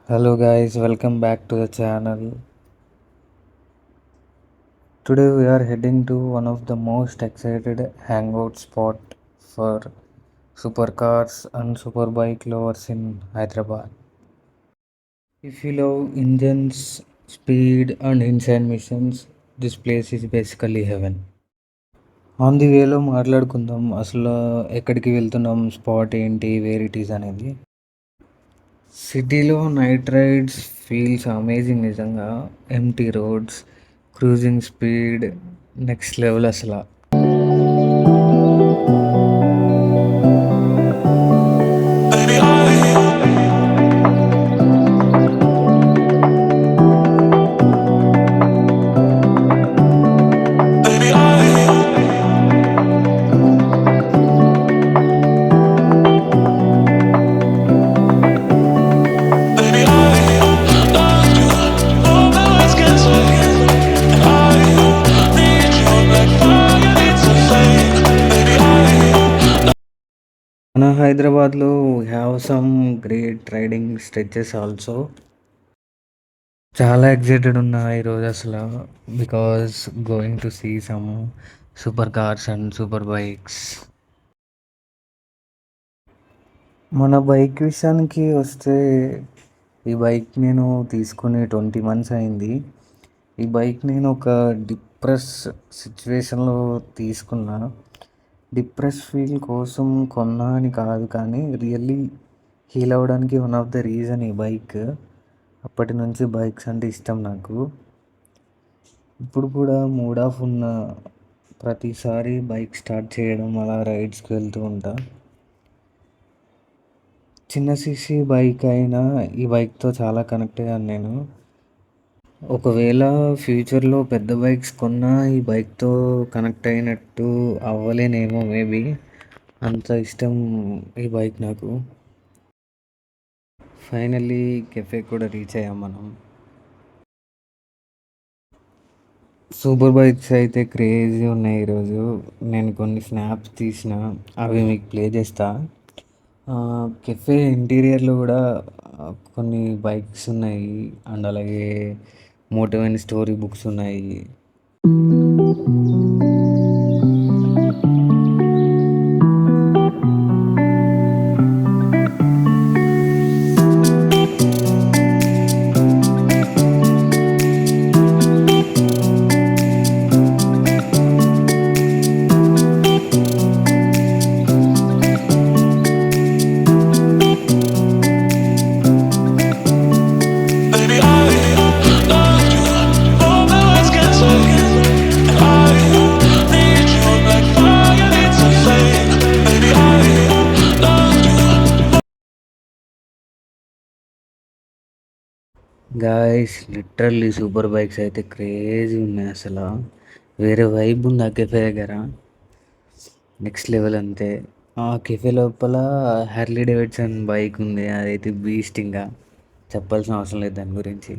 Hello guys, welcome back to the channel. Today we are heading to one of the most excited hangout spot for supercars and superbike lovers in Hyderabad. If you love engines, speed and insane missions, this place is basically heaven. On the వేలో మాట్లాడుకుందాం అసలు ఎక్కడికి వెళ్తున్నాం, spot ఏంటి, wear it is అనేది. సిటీలో night rides feels amazing నిజంగా. Empty roads, cruising speed next level అసలు. మన హైదరాబాద్లో have some great riding stretches also. చాలా ఎక్సైటెడ్ ఉన్నా ఈరోజు అసలు, because going to see some super cars and super bikes. మన బైక్ విషయానికి వస్తే, ఈ బైక్ నేను తీసుకుని 20 months అయింది. ఈ బైక్ నేను ఒక డిప్రెస్ సిచ్యువేషన్లో తీసుకున్నా. డిప్రెస్ ఫీల్ కోసం కొన్నా అని కాదు, కానీ రియల్లీ హీల్ అవ్వడానికి వన్ ఆఫ్ ద రీజన్ ఈ బైక్. అప్పటి నుంచి బైక్స్ అంటే ఇష్టం నాకు. ఇప్పుడు కూడా మూడ్ ఆఫ్ ఉన్న ప్రతిసారి బైక్ స్టార్ట్ చేయడం, అలా రైడ్స్కి వెళ్తూ ఉంటా. చిన్న సీసీ బైక్ అయినా ఈ బైక్తో చాలా కనెక్ట్ అయ్యాను నేను. ఒకవేళ ఫ్యూచర్లో పెద్ద బైక్స్ కొన్నా ఈ బైక్తో కనెక్ట్ అయినట్టు అవ్వలేనేమో మేబీ. అంత ఇష్టం ఈ బైక్ నాకు. ఫైనల్లీ కెఫే కూడా రీచ్ అయ్యాం మనం. సూపర్ బైక్స్ అయితే క్రేజీ ఉన్నాయి ఈరోజు. నేను కొన్ని స్నాప్స్ తీసిన, అవి మీకు ప్లే చేస్తా. కెఫే ఇంటీరియర్లో కూడా కొన్ని బైక్స్ ఉన్నాయి అండ్ అలాగే మోటివేషన్ స్టోరీ బుక్స్ ఉన్నాయి. గాయస్ లిటరల్లీ సూపర్ బైక్స్ అయితే క్రేజీ ఉన్నాయి అసలు. వేరే వైబ్ ఉంది ఆ కెఫే దగ్గర, నెక్స్ట్ లెవెల్ అంతే. ఆ కెఫే లోపల హార్లీ డేవిడ్సన్ బైక్ ఉంది, అదైతే బీస్ట్. ఇంకా చెప్పాల్సిన అవసరం లేదు దాని గురించి.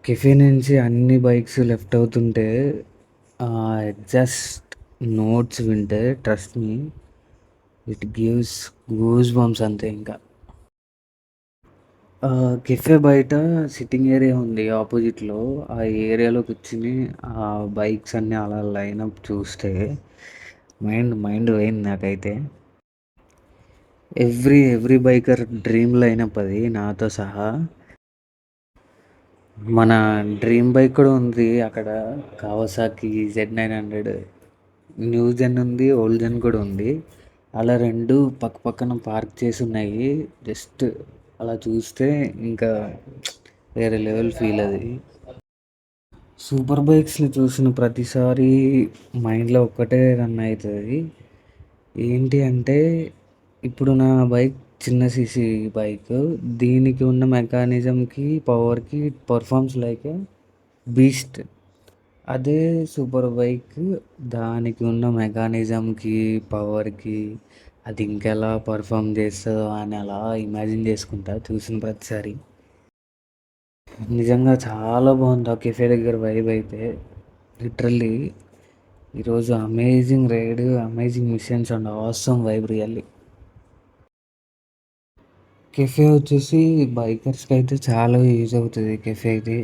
కెఫే నుంచి అన్ని బైక్స్ లెఫ్ట్ అవుతుంటే ఎగ్జాస్ట్ నోట్స్ వింటే trust me, it gives goose bumps అంతే. ఇంకా కెఫే బయట సిట్టింగ్ ఏరియా ఉంది ఆపోజిట్లో. ఆ ఏరియాలో కూర్చుని ఆ బైక్స్ అన్నీ అలా లైనప్ చూస్తే మైండ్ మైండ్ పోయింది నాకైతే. ఎవ్రీ బైకర్ డ్రీమ్ లైనప్ అది, నాతో సహా. మన డ్రీమ్ బైక్ కూడా ఉంది అక్కడ, కావాసాకి Z900. న్యూ జెన్ ఉంది, ఓల్డ్ జెన్ కూడా ఉంది. అలా రెండు పక్క పక్కన పార్క్ చేసి ఉన్నాయి. జస్ట్ అలా చూస్తే ఇంకా వేరే లెవెల్ ఫీల్ అది. సూపర్ బైక్స్ని చూసిన ప్రతిసారి మైండ్లో ఒక్కటే రన్ అవుతుంది. ఏంటి అంటే, ఇప్పుడు నా బైక్ చిన్న సీసీ బైక్, దీనికి ఉన్న మెకానిజంకి పవర్కి పర్ఫార్మ్స్ లైక్ బీస్ట్. అదే సూపర్ బైక్ దానికి ఉన్న మెకానిజంకి పవర్కి అది ఇంకెలా పర్ఫామ్ చేస్తుందో అని అలా ఇమాజిన్ చేసుకుంటా చూసిన ప్రతిసారి. నిజంగా చాలా బాగుంది ఆ కెఫే దగ్గర వైబ్ అయితే. లిటరల్లీ ఈరోజు amazing ride, amazing machines and awesome vibe really. Cafe వచ్చేసి బైకర్స్‌కైతే చాలా యూజ్ అవుతది కెఫే ఇది.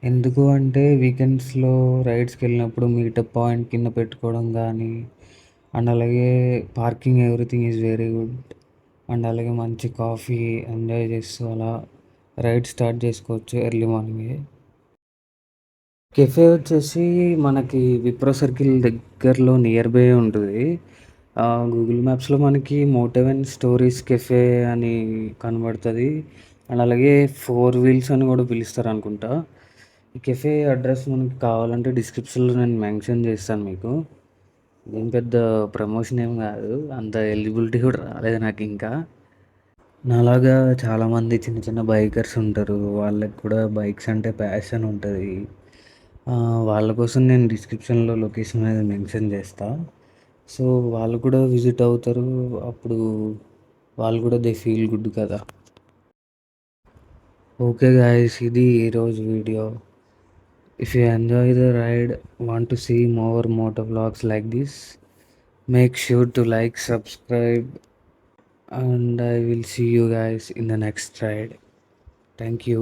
ఎందుకు అంటే వీకెండ్స్‌లో రైడ్స్‌కెళ్ళినప్పుడు మీటప్ పాయింట్ కింద పెట్టుకోవడం గానీ, అండ్ అలాగే parking everything is very good. And అలాగే మంచి కాఫీ ఎంజాయ్ చేస్తూ అలా రైడ్ స్టార్ట్ చేసుకోవచ్చు ఎర్లీ మార్నింగే. కెఫే వచ్చేసి మనకి విప్రో సర్కిల్ దగ్గరలో నియర్ బై ఉంటది. గూగుల్ మ్యాప్స్‌లో మనకి మోటవెన్ స్టోరీస్ కెఫే అని కనబడతది. అండ్ అలాగే 4 వీల్స్ అని గూడా పిలుస్తారనుకుంటా. ఈ కెఫే అడ్రెస్ మనకి కావాలంటే డిస్క్రిప్షన్‌లో నేను మెన్షన్ చేస్తాను మీకు. ఇదేం పెద్ద ప్రమోషన్ ఏం గాదు. అంత ఎలిజిబిలిటీ గూడా రాలేదు నాకింకా. నాలాగా చాలామంది చిన్న చిన్న బైకర్స్ ఉంటారు. వాళ్ళకి కూడా బైక్స్ అంటే ప్యాషన్ ఉంటది. వాళ్ళ కోసం నేను డిస్క్రిప్షన్‌లో లొకేషన్ అనేది మెన్షన్ చేస్తా. సో, వాళ్ళు కూడా విజిట్ అవుతారు. అప్పుడు వాళ్ళు కూడా దే ఫీల్ గుడ్ కదా! ఓకే గైస్, ఇది ఈరోజు వీడియో. If you enjoy the ride, want to see more moto vlogs like this, make sure to like, subscribe, and I will see you guys in the next ride. Thank you.